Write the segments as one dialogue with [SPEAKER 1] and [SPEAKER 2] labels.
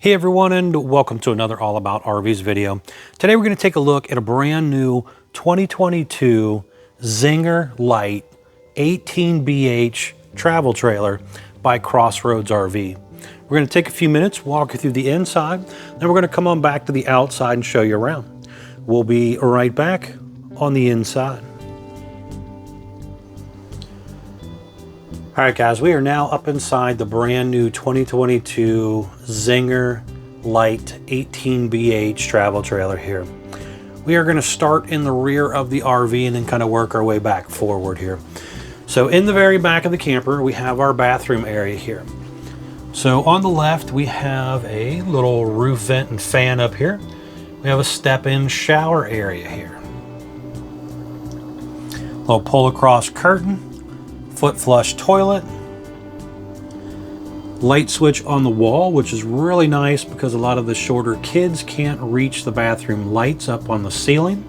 [SPEAKER 1] Hey everyone, and welcome to another All About RVs video. Today we're going to take a look at a brand new 2022 Zinger Lite 18BH travel trailer by Crossroads RV. We're going to take a few minutes, walk you through the inside, then we're going to come on back to the outside and show you around. We'll be right back on the inside. All right guys, we are now up inside the brand new 2022 Zinger Lite 18BH travel trailer here. We are going to start in the rear of the RV and then kind of work our way back forward here. So in the very back of the camper, we have our bathroom area here. So on the left, we have a little roof vent and fan up here. We have a step-in shower area here. Little pull-across curtain. Foot flush toilet, light switch on the wall, which is really nice because a lot of the shorter kids can't reach the bathroom lights up on the ceiling,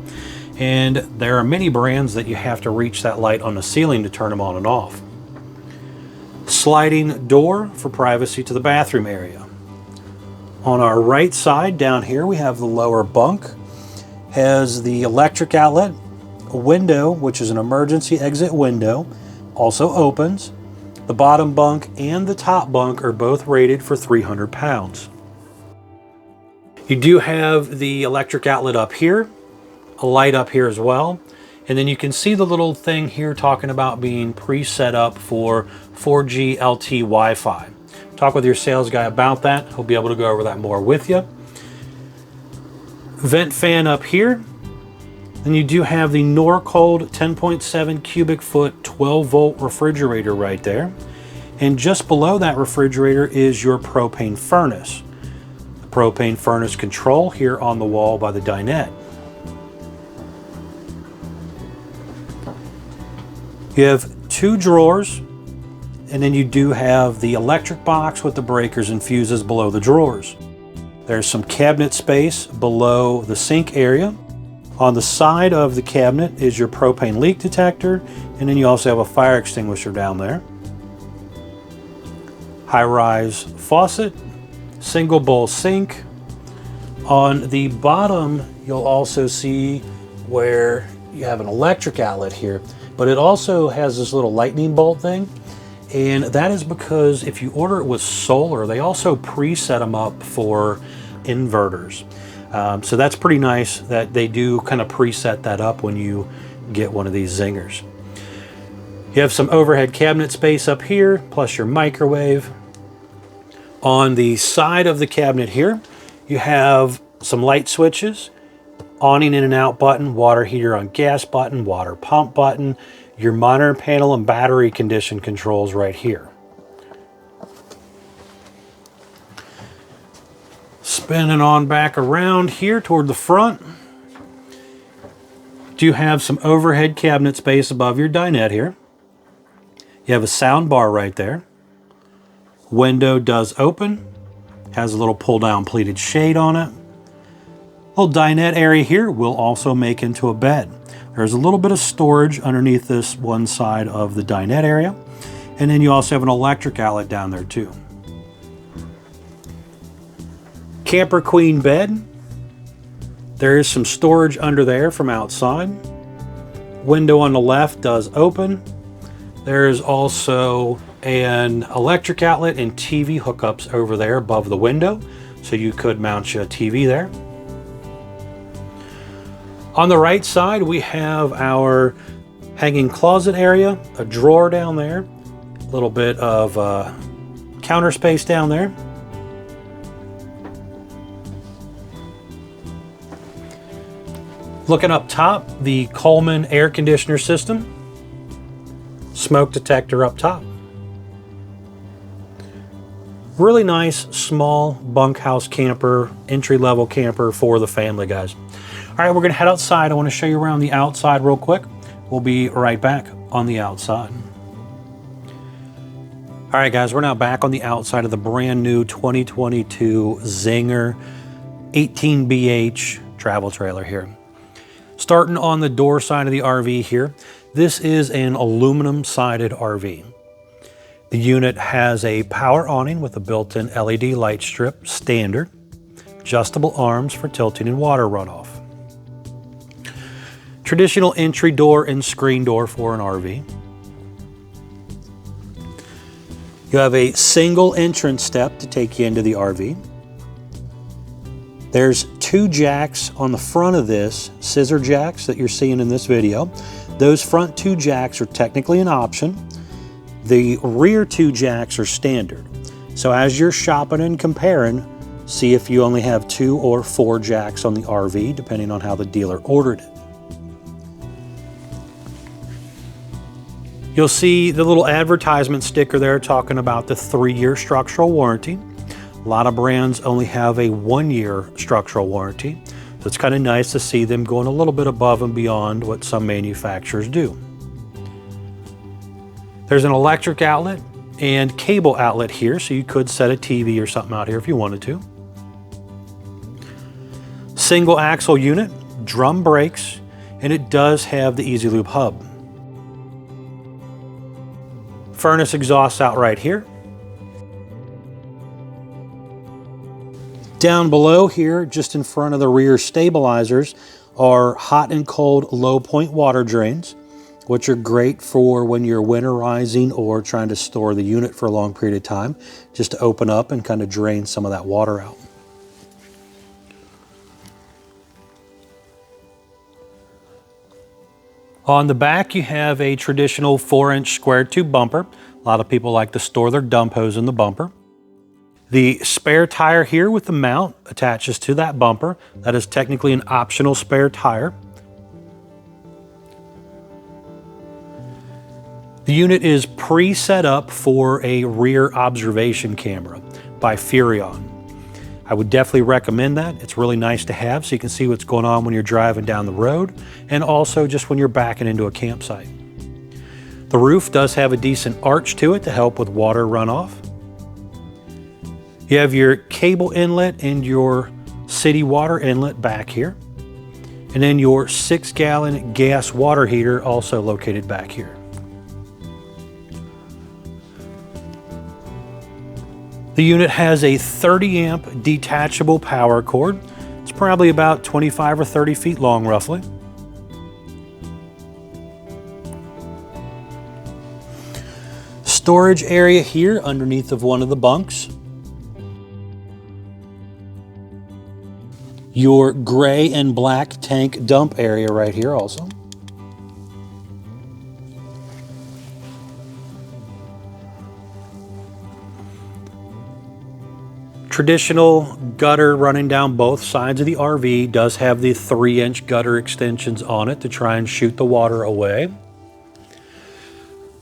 [SPEAKER 1] and there are many brands that you have to reach that light on the ceiling to turn them on and off. Sliding door for privacy to the bathroom area. On our right side down here we have the lower bunk, has the electric outlet, a window which is an emergency exit window, also opens. The bottom bunk and the top bunk are both rated for 300 pounds. You do have the electric outlet up here, a light up here as well, and then you can see the little thing here talking about being pre-set up for 4G LTE Wi-Fi. Talk with your sales guy about that. He'll be able to go over that more with you. Vent fan up here. Then you do have the Norcold 10.7 cubic foot 12 volt refrigerator right there. And just below that refrigerator is your propane furnace. The propane furnace control here on the wall by the dinette. You have two drawers, and then you do have the electric box with the breakers and fuses below the drawers. There's some cabinet space below the sink area. On the side of the cabinet is your propane leak detector, and then you also have a fire extinguisher down there. High-rise faucet, single bowl sink. On the bottom, you'll also see where you have an electric outlet here, but it also has this little lightning bolt thing, and that is because if you order it with solar, they also pre-set them up for inverters. So that's pretty nice that they do kind of preset that up when you get one of these Zingers. You have some overhead cabinet space up here, plus your microwave. On the side of the cabinet here, you have some light switches, awning in and out button, water heater on gas button, water pump button, your monitor panel and battery condition controls right here. Spinning on back around here toward the front. Do have some overhead cabinet space above your dinette here. You have a sound bar right there. Window does open. Has a little pull down pleated shade on it. Little dinette area here will also make into a bed. There's a little bit of storage underneath this one side of the dinette area. And then you also have an electric outlet down there too. Camper queen bed. There is some storage under there from outside. Window on the left does open. There is also an electric outlet and TV hookups over there above the window, so you could mount your TV there. On the right side, we have our hanging closet area, a drawer down there, a little bit of counter space down there. Looking up top, the Coleman air conditioner system, smoke detector up top. Really nice, small bunkhouse camper, entry-level camper for the family, guys. All right, we're gonna head outside. I wanna show you around the outside real quick. We'll be right back on the outside. All right, guys, we're now back on the outside of the brand new 2022 Zinger 18BH travel trailer here. Starting on the door side of the RV here, this is an aluminum sided RV. The unit has a power awning with a built-in LED light strip, standard, adjustable arms for tilting and water runoff. Traditional entry door and screen door for an RV. You have a single entrance step to take you into the RV. There's 2 jacks on the front of this, scissor jacks that you're seeing in this video. Those front 2 jacks are technically an option. The rear 2 jacks are standard. So as you're shopping and comparing, see if you only have 2 or 4 jacks on the RV, depending on how the dealer ordered it. You'll see the little advertisement sticker there talking about the 3-year structural warranty. A lot of brands only have a 1-year structural warranty. So it's kind of nice to see them going a little bit above and beyond what some manufacturers do. There's an electric outlet and cable outlet here, so you could set a TV or something out here if you wanted to. Single axle unit, drum brakes, and it does have the Easy Loop hub. Furnace exhaust out right here. Down below here, just in front of the rear stabilizers, are hot and cold low point water drains, which are great for when you're winterizing or trying to store the unit for a long period of time, just to open up and kind of drain some of that water out. On the back, you have a traditional 4-inch square tube bumper. A lot of people like to store their dump hose in the bumper. The spare tire here with the mount attaches to that bumper. That is technically an optional spare tire. The unit is pre-set up for a rear observation camera by Furrion. I would definitely recommend that. It's really nice to have so you can see what's going on when you're driving down the road and also just when you're backing into a campsite. The roof does have a decent arch to it to help with water runoff. You have your cable inlet and your city water inlet back here. And then your 6-gallon gas water heater also located back here. The unit has a 30 amp detachable power cord. It's probably about 25 or 30 feet long roughly. Storage area here underneath of one of the bunks. Your gray and black tank dump area right here also. Traditional gutter running down both sides of the RV, does have the 3-inch gutter extensions on it to try and shoot the water away.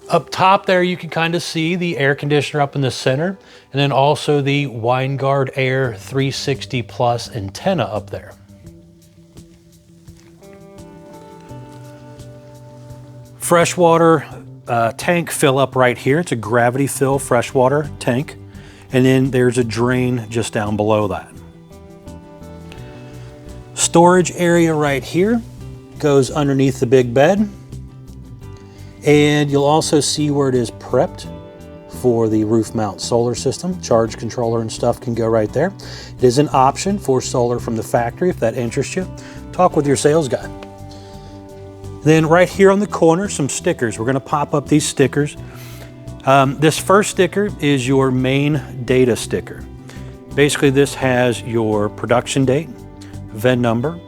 [SPEAKER 1] Up top there you can kind of see the air conditioner up in the center, and then also the Winegard Air 360 Plus antenna up there. Freshwater tank fill up right here. It's a gravity fill freshwater tank. And then there's a drain just down below that. Storage area right here goes underneath the big bed. And you'll also see where it is prepped for the roof mount solar system. Charge controller and stuff can go right there. It is an option for solar from the factory if that interests you. Talk with your sales guy. Then right here on the corner, some stickers. We're gonna pop up these stickers. This first sticker is your main data sticker. Basically, this has your production date, VIN number,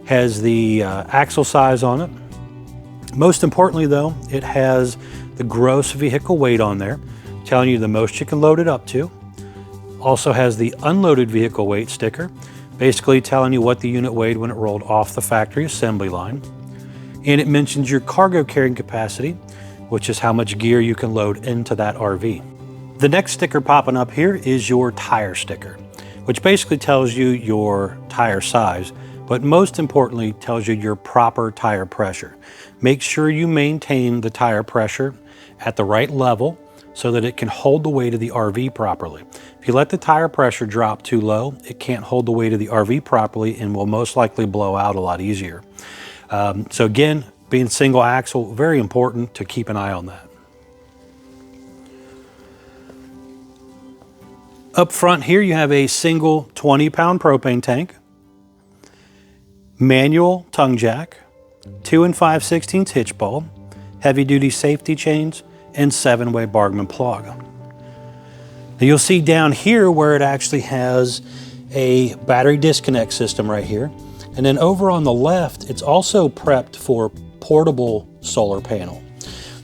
[SPEAKER 1] has the axle size on it. Most importantly though, it has the gross vehicle weight on there, telling you the most you can load it up to. Also has the unloaded vehicle weight sticker, basically telling you what the unit weighed when it rolled off the factory assembly line. And it mentions your cargo carrying capacity, which is how much gear you can load into that RV. The next sticker popping up here is your tire sticker, which basically tells you your tire size, but most importantly tells you your proper tire pressure. Make sure you maintain the tire pressure at the right level so that it can hold the weight of the RV properly. If you let the tire pressure drop too low, it can't hold the weight of the RV properly and will most likely blow out a lot easier. So again, being single axle, very important to keep an eye on that. Up front here, you have a single 20-pound propane tank, manual tongue jack, 2 5/16 hitch bowl, heavy-duty safety chains, and 7-way Bargman plug. Now you'll see down here where it actually has a battery disconnect system right here. And then over on the left, it's also prepped for portable solar panel.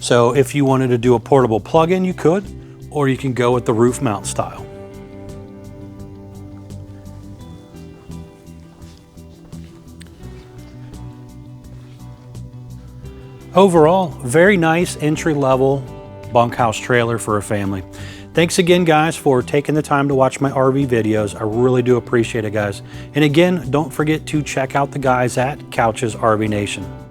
[SPEAKER 1] So if you wanted to do a portable plug-in, you could, or you can go with the roof mount style. Overall, very nice entry-level bunkhouse trailer for a family. Thanks again, guys, for taking the time to watch my RV videos. I really do appreciate it, guys. And again, don't forget to check out the guys at Couch's RV Nation.